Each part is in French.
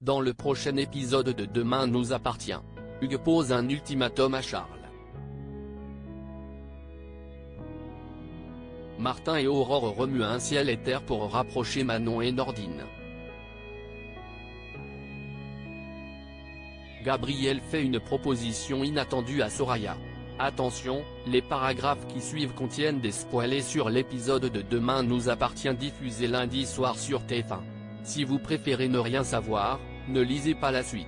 Dans le prochain épisode de Demain nous appartient, Hugues pose un ultimatum à Charles. Martin et Aurore remuent un ciel et terre pour rapprocher Manon et Nordine. Gabriel fait une proposition inattendue à Soraya. Attention, les paragraphes qui suivent contiennent des spoilers sur l'épisode de Demain nous appartient diffusé lundi soir sur TF1. Si vous préférez ne rien savoir, ne lisez pas la suite.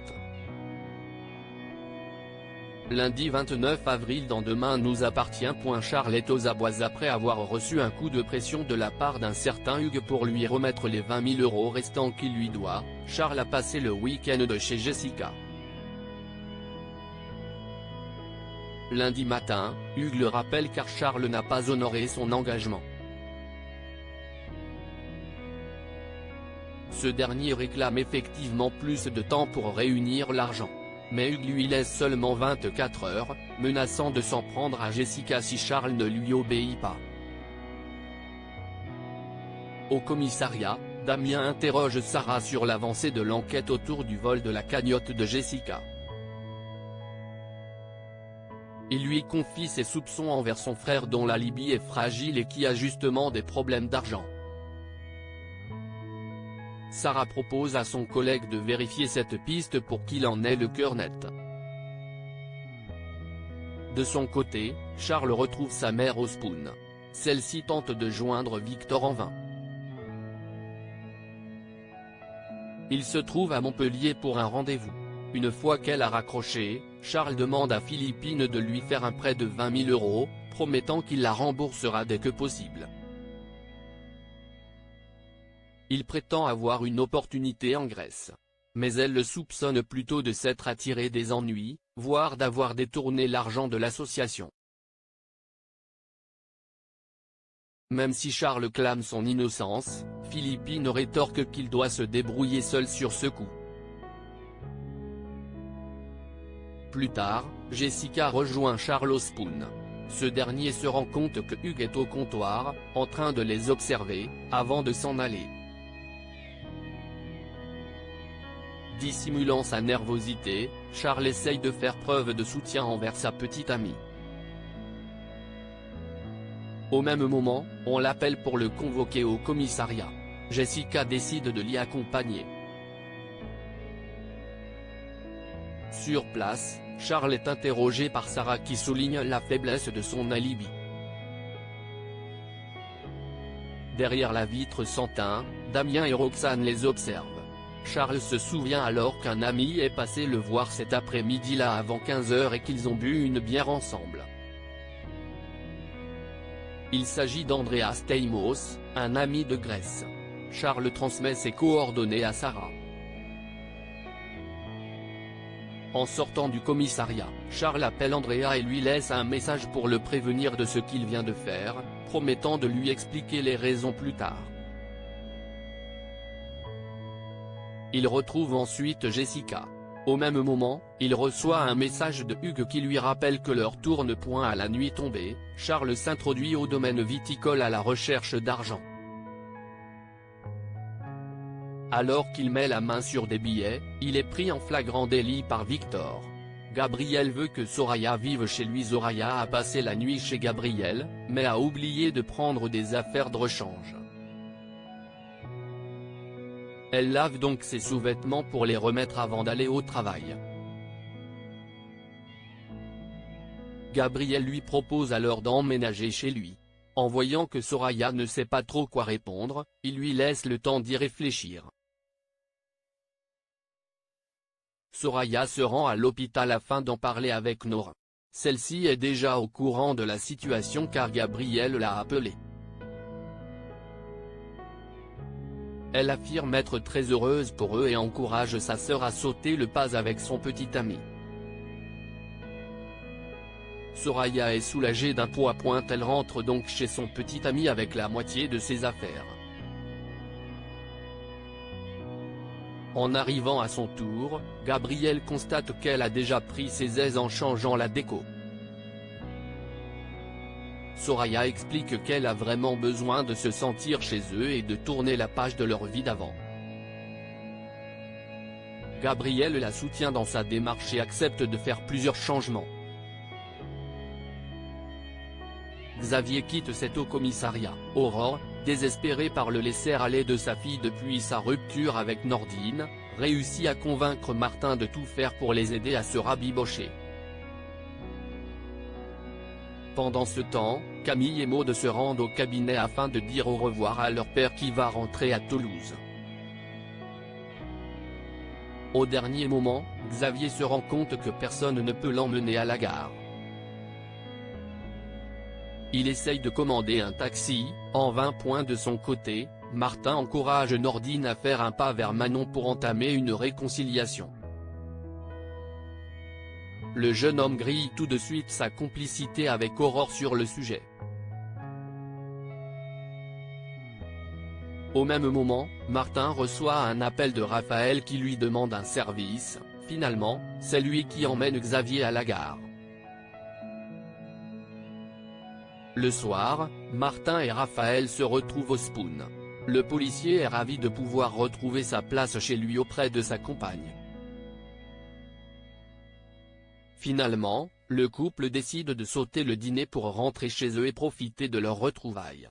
Lundi 29 avril dans Demain nous appartient. Charles est aux abois après avoir reçu un coup de pression de la part d'un certain Hugues pour lui remettre les 20 000 € restants qu'il lui doit. Charles a passé le week-end de chez Jessica. Lundi matin, Hugues le rappelle car Charles n'a pas honoré son engagement. Ce dernier réclame effectivement plus de temps pour réunir l'argent. Mais Hugues lui laisse seulement 24 heures, menaçant de s'en prendre à Jessica si Charles ne lui obéit pas. Au commissariat, Damien interroge Sarah sur l'avancée de l'enquête autour du vol de la cagnotte de Jessica. Il lui confie ses soupçons envers son frère dont l'alibi est fragile et qui a justement des problèmes d'argent. Sarah propose à son collègue de vérifier cette piste pour qu'il en ait le cœur net. De son côté, Charles retrouve sa mère au Spoon. Celle-ci tente de joindre Victor en vain. Il se trouve à Montpellier pour un rendez-vous. Une fois qu'elle a raccroché, Charles demande à Philippine de lui faire un prêt de 20 000 €, promettant qu'il la remboursera dès que possible. Il prétend avoir une opportunité en Grèce. Mais elle le soupçonne plutôt de s'être attiré des ennuis, voire d'avoir détourné l'argent de l'association. Même si Charles clame son innocence, Philippine rétorque qu'il doit se débrouiller seul sur ce coup. Plus tard, Jessica rejoint Charles au Spoon. Ce dernier se rend compte que Hugues est au comptoir, en train de les observer, avant de s'en aller. Dissimulant sa nervosité, Charles essaye de faire preuve de soutien envers sa petite amie. Au même moment, on l'appelle pour le convoquer au commissariat. Jessica décide de l'y accompagner. Sur place, Charles est interrogé par Sarah qui souligne la faiblesse de son alibi. Derrière la vitre sans teint, Damien et Roxane les observent. Charles se souvient alors qu'un ami est passé le voir cet après-midi-là avant 15 h et qu'ils ont bu une bière ensemble. Il s'agit d'Andrea Steimos, un ami de Grèce. Charles transmet ses coordonnées à Sarah. En sortant du commissariat, Charles appelle Andrea et lui laisse un message pour le prévenir de ce qu'il vient de faire, promettant de lui expliquer les raisons plus tard. Il retrouve ensuite Jessica. Au même moment, il reçoit un message de Hugues qui lui rappelle que l'heure tourne point à la nuit tombée. Charles s'introduit au domaine viticole à la recherche d'argent. Alors qu'il met la main sur des billets, il est pris en flagrant délit par Victor. Gabriel veut que Soraya vive chez lui. Soraya a passé la nuit chez Gabriel, mais a oublié de prendre des affaires de rechange. Elle lave donc ses sous-vêtements pour les remettre avant d'aller au travail. Gabriel lui propose alors d'emménager chez lui. En voyant que Soraya ne sait pas trop quoi répondre, il lui laisse le temps d'y réfléchir. Soraya se rend à l'hôpital afin d'en parler avec Nora. Celle-ci est déjà au courant de la situation car Gabriel l'a appelée. Elle affirme être très heureuse pour eux et encourage sa sœur à sauter le pas avec son petit ami. Soraya est soulagée d'un point. Elle rentre donc chez son petit ami avec la moitié de ses affaires. En arrivant à son tour, Gabriel constate qu'elle a déjà pris ses aises en changeant la déco. Soraya explique qu'elle a vraiment besoin de se sentir chez eux et de tourner la page de leur vie d'avant. Gabriel la soutient dans sa démarche et accepte de faire plusieurs changements. Xavier quitte cet haut commissariat. Aurore, désespérée par le laisser-aller de sa fille depuis sa rupture avec Nordine, réussit à convaincre Martin de tout faire pour les aider à se rabibocher. Pendant ce temps, Camille et Maud se rendent au cabinet afin de dire au revoir à leur père qui va rentrer à Toulouse. Au dernier moment, Xavier se rend compte que personne ne peut l'emmener à la gare. Il essaye de commander un taxi, en vain. De son côté, Martin encourage Nordine à faire un pas vers Manon pour entamer une réconciliation. Le jeune homme grille tout de suite sa complicité avec Aurore sur le sujet. Au même moment, Martin reçoit un appel de Raphaël qui lui demande un service. Finalement, c'est lui qui emmène Xavier à la gare. Le soir, Martin et Raphaël se retrouvent au Spoon. Le policier est ravi de pouvoir retrouver sa place chez lui auprès de sa compagne. Finalement, le couple décide de sauter le dîner pour rentrer chez eux et profiter de leurs retrouvailles.